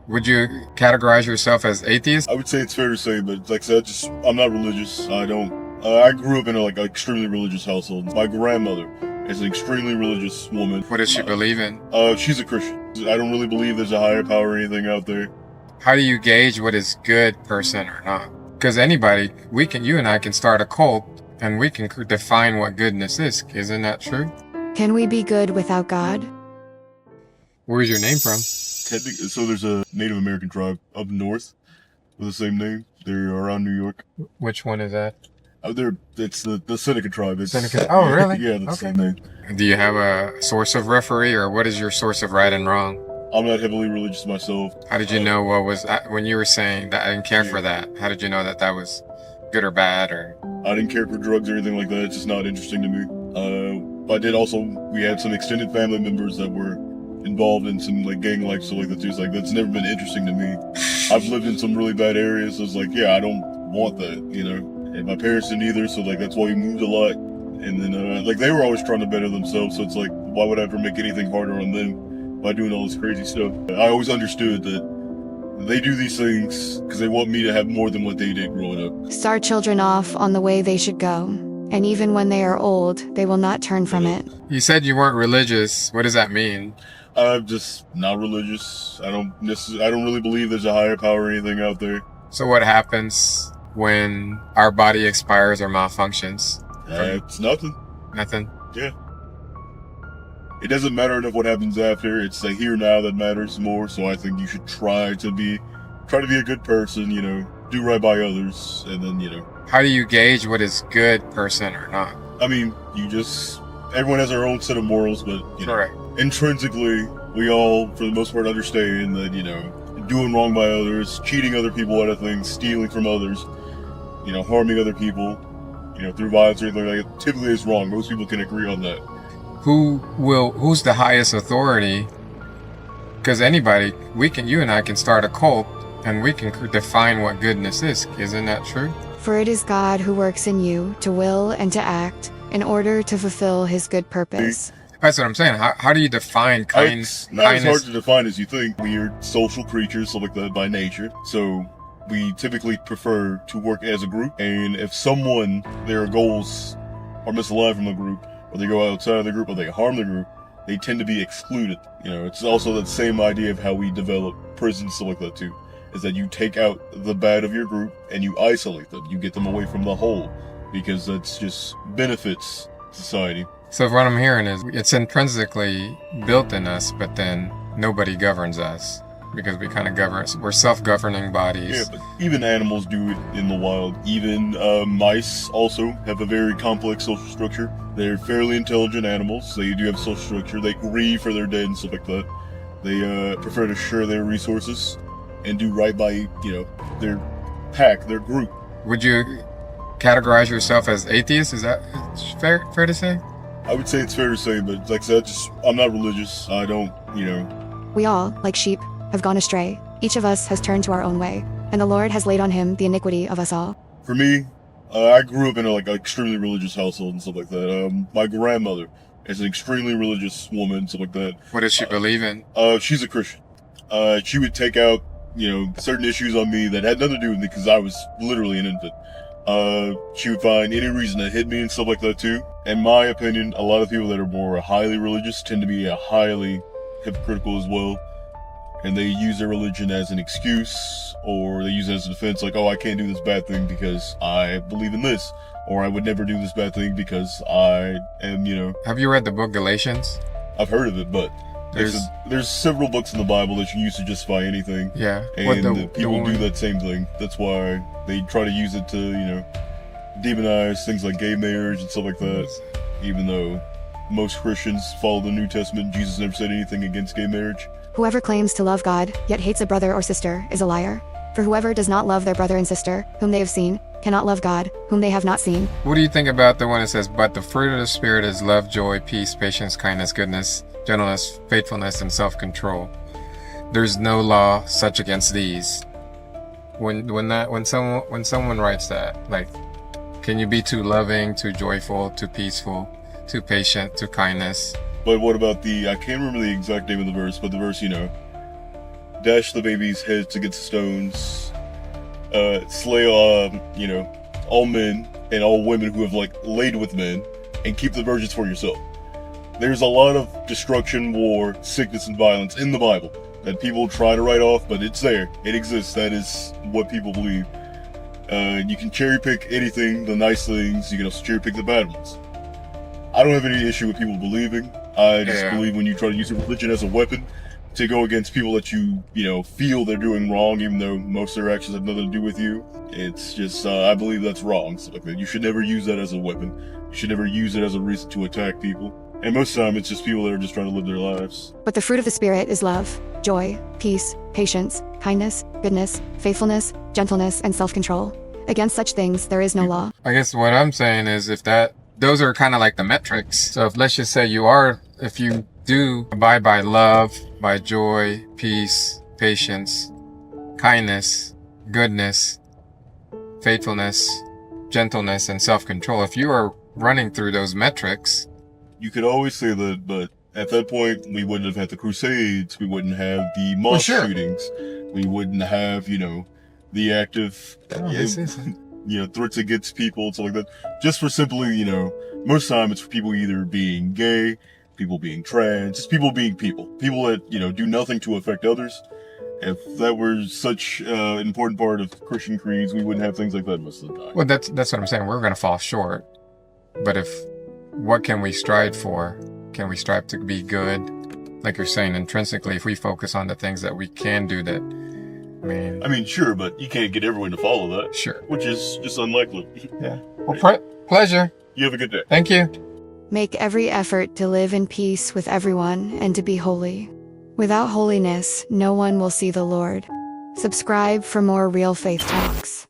Would you categorize yourself as atheist? I would say it's fair to say, but like I said, I'm not religious. I grew up in an extremely religious household. My grandmother is an extremely religious woman. What does she believe in? She's a Christian. I don't really believe there's a higher power or anything out there. How do you gauge what is good person or not? Because anybody, you and I can start a cult and we can define what goodness is. Isn't that true? Can we be good without God? Where's your name from? So there's a Native American tribe up north with the same name. They're around New York. Which one is that? It's the Seneca tribe. Seneca. Oh, really? Yeah, that's the okay. name. Do you have a source of referee, or what is your source of right and wrong? I'm not heavily religious myself. How did you know what was, when you were saying that I didn't care for that, how did you know that that was good or bad? Or I didn't care for drugs or anything like that. It's just not interesting to me. We had some extended family members that were involved in some like gang life, so like that's just like that's never been interesting to me. I've lived in some really bad areas, so it's like, yeah, I don't want that, you know. And my parents didn't either, so like that's why we moved a lot. And then like they were always trying to better themselves, so it's like, why would I ever make anything harder on them by doing all this crazy stuff? I always understood that they do these things because they want me to have more than what they did growing up. Start children off on the way they should go, and even when they are old, they will not turn from it. You said you weren't religious. What does that mean? I'm just not religious. I don't really believe there's a higher power or anything out there. So what happens when our body expires or malfunctions? It's nothing. Nothing? Yeah. It doesn't matter enough what happens after. It's the here now that matters more. So I think you should try to be a good person, you know, do right by others, and then, you know. How do you gauge what is good person or not? I mean, everyone has their own set of morals, but, you know, Correct. Intrinsically, we all, for the most part, understand that, you know, doing wrong by others, cheating other people out of things, stealing from others, you know, harming other people, you know, through violence or anything like that, typically is wrong. Most people can agree on that. Who's the highest authority? Because you and I can start a cult and we can define what goodness is. Isn't that true? For it is God who works in you to will and to act in order to fulfill his good purpose. That's what I'm saying. How do you define kindness? It's not as hard to define as you think. We're social creatures, stuff like that, by nature. So we typically prefer to work as a group. And if their goals are misaligned from the group, or they go outside of the group, or they harm the group, they tend to be excluded. You know, it's also that same idea of how we develop prisons, stuff like that too. Is that you take out the bad of your group and you isolate them. You get them away from the whole, because that's just benefits society. So what I'm hearing is it's intrinsically built in us, but then nobody governs us because we kind of govern. We're self-governing bodies. Yeah, but even animals do it in the wild. Even mice also have a very complex social structure. They're fairly intelligent animals. They do have social structure. They grieve for their dead and stuff like that. They prefer to share their resources and do right by, you know, their pack, their group. Would you categorize yourself as atheist? Is that fair to say? I would say it's fair to say, but like I said, I'm not religious. I don't, you know. We all, like sheep, have gone astray. Each of us has turned to our own way, and the Lord has laid on him the iniquity of us all. For me, I grew up in an extremely religious household and stuff like that. My grandmother is an extremely religious woman, stuff like that. What does she believe in? She's a Christian. She would take out, you know, certain issues on me that had nothing to do with me because I was literally an infant. She would find any reason to hit me and stuff like that too. In my opinion, a lot of people that are more highly religious tend to be highly hypocritical as well. And they use their religion as an excuse, or they use it as a defense, like, oh, I can't do this bad thing because I believe in this. Or I would never do this bad thing because I am, you know. Have you read the book Galatians? I've heard of it, but there's several books in the Bible that you use to justify anything. Yeah. And people do that same thing. That's why they try to use it to, you know, demonize things like gay marriage and stuff like that. Even though most Christians follow the New Testament, Jesus never said anything against gay marriage. Whoever claims to love God, yet hates a brother or sister, is a liar. For whoever does not love their brother and sister, whom they have seen, cannot love God, whom they have not seen. What do you think about the one that says, but the fruit of the Spirit is love, joy, peace, patience, kindness, goodness, gentleness, faithfulness, and self-control. There's no law such against these. When someone writes that, like, can you be too loving, too joyful, too peaceful, too patient, too kindness? But what about I can't remember the exact name of the verse, but the verse, you know, dash the babies' heads against stones, slay, all men and all women who have, laid with men, and keep the virgins for yourself. There's a lot of destruction, war, sickness, and violence in the Bible that people try to write off, but it's there. It exists. That is what people believe. You can cherry pick anything, the nice things. You can also cherry pick the bad ones. I don't have any issue with people believing. I just believe when you try to use a religion as a weapon to go against people that you feel they're doing wrong, even though most of their actions have nothing to do with you. It's just, I believe that's wrong. So you should never use that as a weapon. You should never use it as a reason to attack people. And most of the time, it's just people that are just trying to live their lives. But the fruit of the Spirit is love, joy, peace, patience, kindness, goodness, faithfulness, gentleness, and self-control. Against such things there is no law. I guess what I'm saying is those are kind of like the metrics. So let's just say if you do abide by love, by joy, peace, patience, kindness, goodness, faithfulness, gentleness, and self-control, if you are running through those metrics, you could always say that, but at that point, we wouldn't have had the Crusades, we wouldn't have the mosque shootings, we wouldn't have, the active, threats against people and stuff like that. Just for simply, most of the time it's for people either being gay, people being trans, just people being people. People that, do nothing to affect others. If that were such an important part of Christian creeds, we wouldn't have things like that most of the time. Well, that's what I'm saying. We're going to fall short. But what can we strive for? Can we strive to be good? Like you're saying, intrinsically, if we focus on the things that we can do I mean, sure, but you can't get everyone to follow that. Sure. Which is just unlikely. Yeah. Well, pleasure. You have a good day. Thank you. Make every effort to live in peace with everyone and to be holy. Without holiness, no one will see the Lord. Subscribe for more real faith talks.